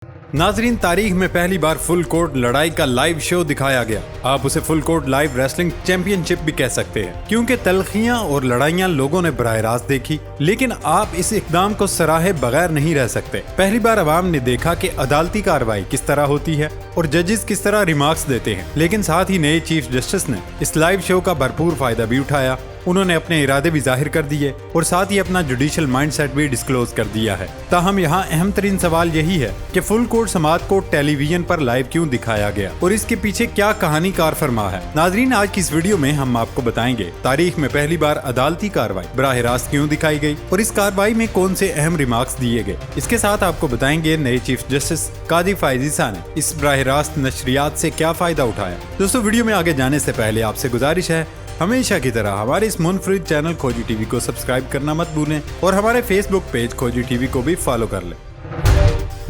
नाजरीन, तारीख में पहली बार फुल कोर्ट लड़ाई का लाइव शो दिखाया गया। आप उसे full court live wrestling championship भी कह सकते हैं, क्योंकि तलखियां और लड़ाइयां लोगों ने बराह रास्त देखी, लेकिन आप इस इकदाम को सराहे बगैर नहीं रह सकते। पहली बार अवाम ने देखा कि अदालती कार्रवाई किस तरह होती है और जजेस किस तरह रिमार्क्स देते हैं, लेकिन साथ ही नए चीफ जस्टिस ने इस लाइव शो का भरपूर फायदा भी उठाया। उन्होंने अपने इरादे भी जाहिर कर दिए और साथ ही अपना जुडिशल माइंडसेट भी डिस्क्लोज कर दिया है। ताहम यहाँ अहम तरीन सवाल यही है कि फुल कोर्ट समाअत को टेलीविजन पर लाइव क्यों दिखाया गया और इसके पीछे क्या कहानी कार फरमा है। नाजरीन, आज की इस वीडियो में हम आपको बताएंगे तारीख में पहली बार अदालती कार्रवाई बराह रास्त क्यों दिखाई गई और इस कार्रवाई में कौन से अहम रिमार्क्स दिए गए। इसके साथ आपको बताएंगे नए चीफ जस्टिस काजी फाइज ईसा ने इस बराह रास्त नशरियात से क्या फायदा उठाया। दोस्तों, वीडियो में आगे जाने से पहले आपसे गुजारिश है, हमेशा की तरह हमारे इस मुनफरिद चैनल खोजी टीवी को सब्सक्राइब करना मत भूलें और हमारे फेसबुक पेज खोजी टीवी को भी फॉलो कर लें।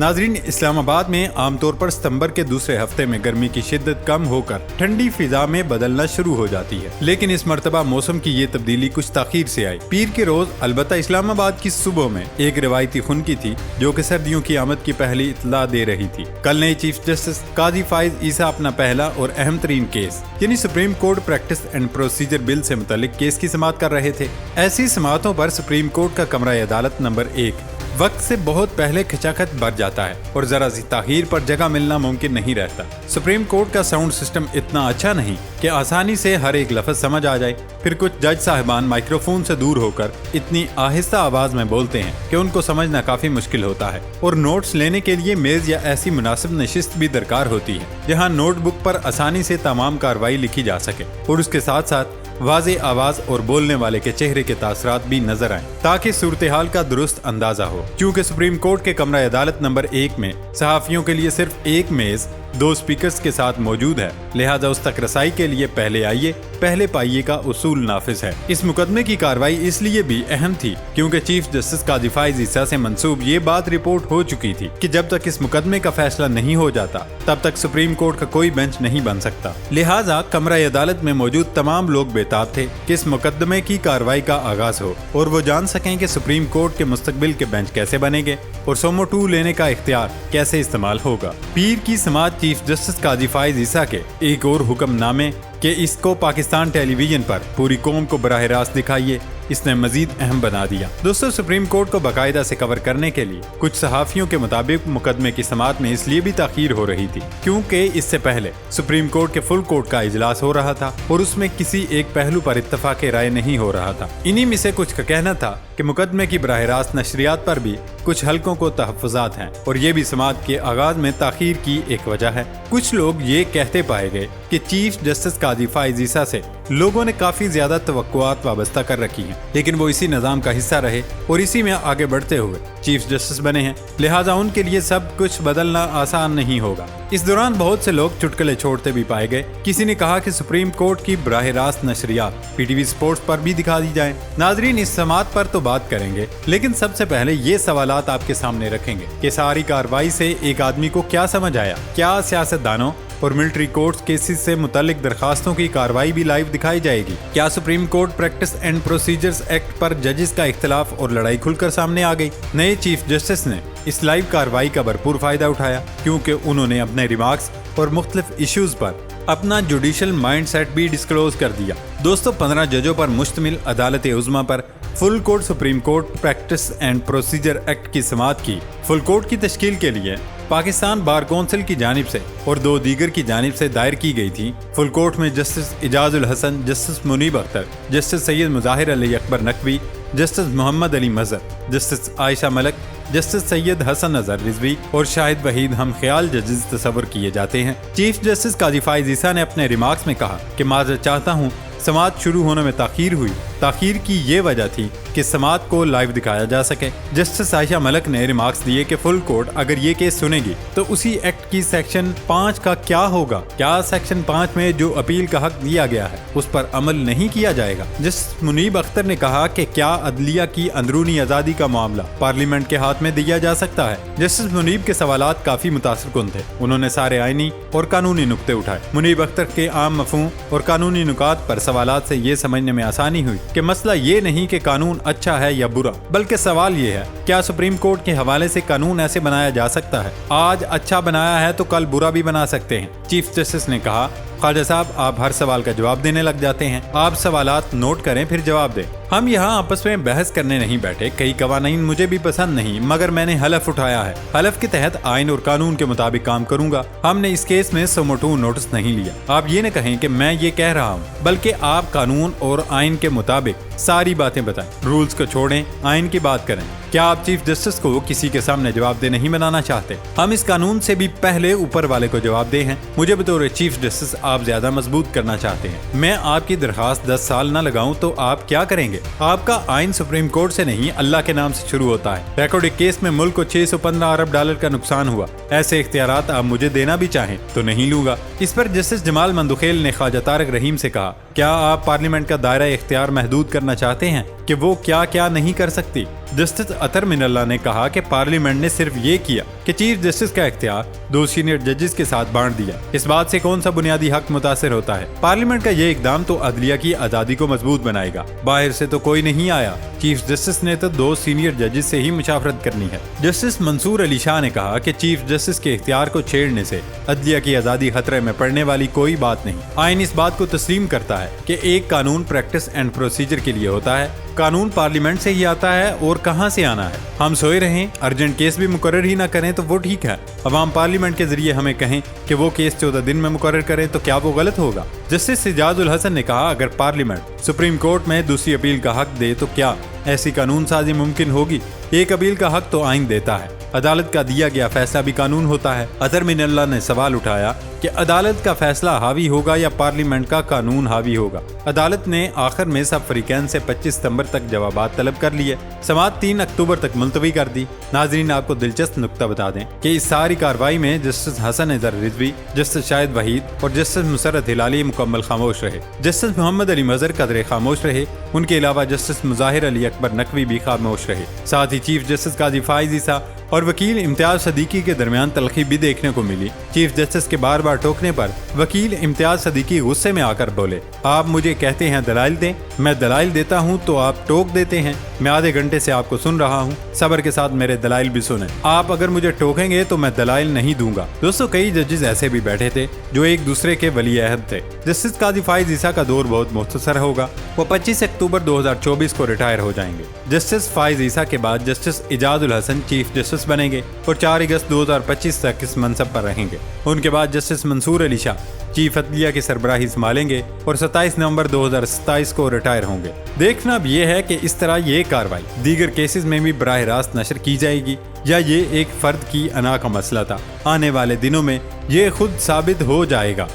नाजरीन, इस्लामाबाद में आमतौर पर सितंबर के दूसरे हफ्ते में गर्मी की शिद्दत कम होकर ठंडी फिजा में बदलना शुरू हो जाती है, लेकिन इस मर्तबा मौसम की ये तब्दीली कुछ ताखीर से आई। पीर के रोज अलबत्ता इस्लामाबाद की सुबह में एक रिवायती खुनकी थी जो कि सर्दियों की आमद की पहली इत्तला दे रही थी। कल नए चीफ जस्टिस काजी फाइज ईसा अपना पहला और अहम तरीन केस यानी supreme court practice and procedure bill से मुतालिक केस की समाअत कर रहे थे। ऐसी समाअतों पर सुप्रीम कोर्ट का कमरा अदालत नंबर 1 वक्त से बहुत पहले खचाखच भर जाता है और जरा सी ताखीर पर जगह मिलना मुमकिन नहीं रहता। सुप्रीम कोर्ट का साउंड सिस्टम इतना अच्छा नहीं कि आसानी से हर एक लफ्ज समझ आ जाए। फिर कुछ जज साहिबान माइक्रोफोन से दूर होकर इतनी आहिस्ता आवाज में बोलते हैं कि उनको समझना काफी मुश्किल होता है और नोट्स लेने के लिए मेज या ऐसी मुनासिब नशिस्त भी दरकार होती है जहाँ नोटबुक पर आसानी से तमाम कार्रवाई लिखी जा सके और उसके साथ साथ वाज़े आवाज और बोलने वाले के चेहरे के तासरात भी नजर आएं ताकि सूरत हाल का दुरुस्त अंदाजा हो। क्योंकि सुप्रीम कोर्ट के कमरा अदालत नंबर 1 में सहाफियों के लिए सिर्फ एक मेज 2 स्पीकर्स के साथ मौजूद है, लिहाजा उस तक रसाई के लिए पहले आइए पहले पाइए का उसूल नाफिज है। इस मुकदमे की कार्रवाई इसलिए भी अहम थी क्योंकि चीफ जस्टिस काजी फाइज ईसा से मंसूब ये बात रिपोर्ट हो चुकी थी कि जब तक इस मुकदमे का फैसला नहीं हो जाता तब तक सुप्रीम कोर्ट का कोई बेंच नहीं बन सकता। लिहाजा कमरा अदालत में मौजूद तमाम लोग बेताब थे कि इस मुकदमे की कार्रवाई का आगाज हो और वो जान सकें कि सुप्रीम कोर्ट के मुस्तकबिल के बेंच कैसे बनेंगे और सोमो 2 लेने का इख्तियार कैसे इस्तेमाल होगा। पीर की समाअत चीफ जस्टिस काजी फाइज ईसा के एक और हुक्मनामे कि इसको पाकिस्तान टेलीविजन पर पूरी कौम को बराह रास्त दिखाइए, इसने मजीद अहम बना दिया। दोस्तों, सुप्रीम कोर्ट को बाकायदा से कवर करने के लिए कुछ सहाफियों के मुताबिक मुकदमे की समाअत में इसलिए भी ताखीर हो रही थी क्योंकि इससे पहले सुप्रीम कोर्ट के फुल कोर्ट का इजलास हो रहा था और उसमें किसी एक पहलू पर इत्तफाक राय नहीं हो रहा था। इन्हीं में से कुछ का कहना था कि मुकदमे की बराह रास्त नशरियात पर भी कुछ हलकों को तहफ़्फ़ुज़ात हैं और ये भी समाअत के आगाज में ताखीर की एक वजह है। कुछ लोग ये कहते पाए गए कि चीफ जस्टिस काजी फाइज ईसा से लोगों ने काफी ज्यादा तवक्कुआत वाबस्ता कर रखी हैं, लेकिन वो इसी निजाम का हिस्सा रहे और इसी में आगे बढ़ते हुए चीफ जस्टिस बने हैं, लिहाजा उनके लिए सब कुछ बदलना आसान नहीं होगा। इस दौरान बहुत से लोग चुटकुले छोड़ते भी पाए गए। किसी ने कहा कि सुप्रीम कोर्ट की बराह रास्त नशरियात पीटीवी स्पोर्ट्स पर भी दिखा दी जाए। नाजरीन, इस समाअत पर तो बात करेंगे, लेकिन सबसे पहले ये सवालात आपके सामने रखेंगे कि सारी कार्रवाई से एक आदमी को क्या समझ आया। क्या सियासतदानों और मिलिट्री कोर्ट केसेस से मुतालिक दरखास्तों की कार्रवाई भी लाइव दिखाई जाएगी? क्या supreme court practice and procedures act पर जजेस का इख्तिलाफ और लड़ाई खुलकर सामने आ गई? नए चीफ जस्टिस ने इस लाइव कार्रवाई का भरपूर फायदा उठाया क्योंकि उन्होंने अपने रिमार्क्स और मुख्तलिफ इश्यूज पर अपना जुडिशल माइंडसेट भी डिस्क्लोज कर दिया। दोस्तों, 15 जजों पर मुश्तमिल अदालत उज़्मा पर full court supreme court practice and procedure act की समाअत की। फुल कोर्ट की तश्कील के लिए पाकिस्तान बार कौंसिल की जानिब से और 2 दीगर की जानिब से दायर की गई थी। फुल कोर्ट में justice Ijazul Hasan, justice Munib Akhtar, justice Syed Mazahir Ali Akbar Naqvi, justice Mohammad Ali Mazhar, justice Ayesha Malik, justice Syed Hasan Azhar Rizvi और शाहिद वहीद हम ख्याल जजेस तस्वर किए जाते हैं। चीफ जस्टिस काजी फाइज ईसा ने अपने रिमार्क्स में कहा कि माजरत चाहता हूँ, समाअत शुरू होने में ताखीर हुई। ताखीर की ये वजह थी कि समाअत को लाइव दिखाया जा सके। जस्टिस आयशा मलक ने रिमार्क्स दिए कि फुल कोर्ट अगर ये केस सुनेगी तो उसी एक्ट की सेक्शन 5 का क्या होगा? क्या सेक्शन 5 में जो अपील का हक दिया गया है उस पर अमल नहीं किया जाएगा? जस्टिस मुनीब अख्तर ने कहा कि क्या अदलिया की अंदरूनी आज़ादी का मामला पार्लियामेंट के हाथ में दिया जा सकता है? जस्टिस मुनीब के सवालात काफी मुतासिरकुन थे। उन्होंने सारे आईनी और कानूनी नुक्ते उठाए। मुनीब अख्तर के आम मफहूम और कानूनी नुकात पर सवालात से ये समझने में आसानी हुई कि मसला ये नहीं कि कानून अच्छा है या बुरा, बल्कि सवाल ये है क्या सुप्रीम कोर्ट के हवाले से कानून ऐसे बनाया जा सकता है? आज अच्छा बनाया है तो कल बुरा भी बना सकते हैं। चीफ जस्टिस ने कहा, ख्वाजा साहब आप हर सवाल का जवाब देने लग जाते हैं, आप सवालात नोट करें फिर जवाब दें। हम यहाँ आपस में बहस करने नहीं बैठे, कई कवानीन मुझे भी पसंद नहीं, मगर मैंने हलफ उठाया है, हलफ के तहत आइन और कानून के मुताबिक काम करूंगा। हमने इस केस में सुमोटो नोटिस नहीं लिया। आप ये न कहें कि मैं ये कह रहा हूँ, बल्कि आप कानून और आइन के मुताबिक सारी बातें बताएं, रूल्स को छोड़ें, आइन की बात करें। क्या आप चीफ जस्टिस को किसी के सामने जवाबदेह नहीं बनाना चाहते? हम इस कानून से भी पहले ऊपर वाले को जवाबदेह हैं। मुझे बतौर चीफ जस्टिस आप ज्यादा मजबूत करना चाहते हैं। मैं आपकी दरखास्त 10 साल न लगाऊं तो आप क्या करेंगे? आपका आइन सुप्रीम कोर्ट से नहीं अल्लाह के नाम से शुरू होता है। रिकॉर्डिंग केस में मुल्क को 615 अरब डॉलर का नुकसान हुआ। ऐसे इख्तियारात आप मुझे देना भी चाहें तो नहीं लूंगा। इस पर जस्टिस जमाल मंदुखेल ने ख्वाजा तारक रहीम से कहा, क्या आप पार्लियामेंट का दायरा इख्तियार महदूद करना चाहते हैं कि वो क्या क्या नहीं कर सकती? जस्टिस अतर मिनल्ला ने कहा कि पार्लियामेंट ने सिर्फ ये किया कि चीफ जस्टिस का इख्तियार 2 सीनियर जजेस के साथ बांट दिया। इस बात से कौन सा बुनियादी हक मुतासिर होता है? पार्लियामेंट का ये इकदाम तो अदलिया की आजादी को मजबूत बनाएगा। बाहर से तो कोई नहीं आया, चीफ जस्टिस ने तो 2 सीनियर जजेस से ही मुशावरत करनी है। जस्टिस मंसूर अली शाह ने कहा कि चीफ जस्टिस के इख्तियार को छेड़ने से अदलिया की आजादी खतरे में पड़ने वाली कोई बात नहीं। आइन इस बात को तस्लीम करता है कि एक कानून प्रैक्टिस एंड प्रोसीजर के लिए होता है, कानून पार्लियामेंट से ही आता है और कहां से आना है। हम सोए रहें, अर्जेंट केस भी मुकर्रर ही ना करें तो वो ठीक है। अवाम पार्लियामेंट के जरिए हमें कहें कि वो केस 14 दिन में मुकर्रर करें तो क्या वो गलत होगा? जस्टिस इजाजुल हसन ने कहा, अगर पार्लियामेंट सुप्रीम कोर्ट में दूसरी अपील का हक दे तो क्या ऐसी कानून साजी मुमकिन होगी? एक अपील का हक तो आइन देता है, अदालत का दिया गया फैसला भी कानून होता है। अतर मिनल्ला ने सवाल उठाया कि अदालत का फैसला हावी होगा या पार्लियामेंट का कानून हावी होगा। अदालत ने आखिर में सब फरीकैन से 25 सितंबर तक जवाबात तलब कर लिए। समाअत 3 अक्टूबर तक मुलतवी कर दी। नाजरीन, आपको दिलचस्प नुक्ता बता दें कि इस सारी कार्रवाई में जस्टिस हसन अजहर रिजवी, जस्टिस शाहिद वहीद और जस्टिस मुसर्रत हिलाली मुकम्मल खामोश रहे। जस्टिस मोहम्मद अली मजहर कदरे खामोश रहे। उनके अलावा जस्टिस मुजाहिर अली अकबर नकवी भी खामोश रहे। साथ ही चीफ जस्टिस काजी फाइज ईसा और वकील इम्तियाज सदीकी के दरमियान तलखी भी देखने को मिली। चीफ जस्टिस के बार बार टोकने पर वकील इम्तियाज सदीकी गुस्से में आकर बोले, आप मुझे कहते हैं दलाइल दें, मैं दलाइल देता हूं तो आप टोक देते हैं। मैं आधे घंटे से आपको सुन रहा हूं, सब्र के साथ मेरे दलाइल भी सुने। आप अगर मुझे टोकेंगे तो मैं दलाइल नहीं दूंगा। दोस्तों, कई जजेस ऐसे भी बैठे थे जो एक दूसरे के वली अहद थे। जस्टिस काजी फाइज ईसा का दौर बहुत मुख्तसर होगा। वो 25 अक्टूबर 2024 को रिटायर हो जाएंगे। जस्टिस फाइज ईसा के बाद justice Ijazul Hasan chief justice बनेंगे और 4 अगस्त 2025 तक इस मनसब पर रहेंगे। उनके बाद जस्टिस मंसूर अली शाह चीफ अदलिया की सरबराही संभालेंगे और 27 नवंबर 2027 को रिटायर होंगे। देखना अब ये है कि इस तरह ये कार्रवाई दीगर केसेस में भी बराह रास्त नशर की जाएगी या ये एक फर्द की अना का मसला था। आने वाले दिनों में ये खुद साबित हो जाएगा।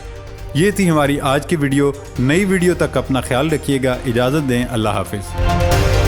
ये थी हमारी आज की वीडियो। नई वीडियो तक अपना ख्याल रखिएगा। इजाज़त दें। अल्लाह हाफिज़।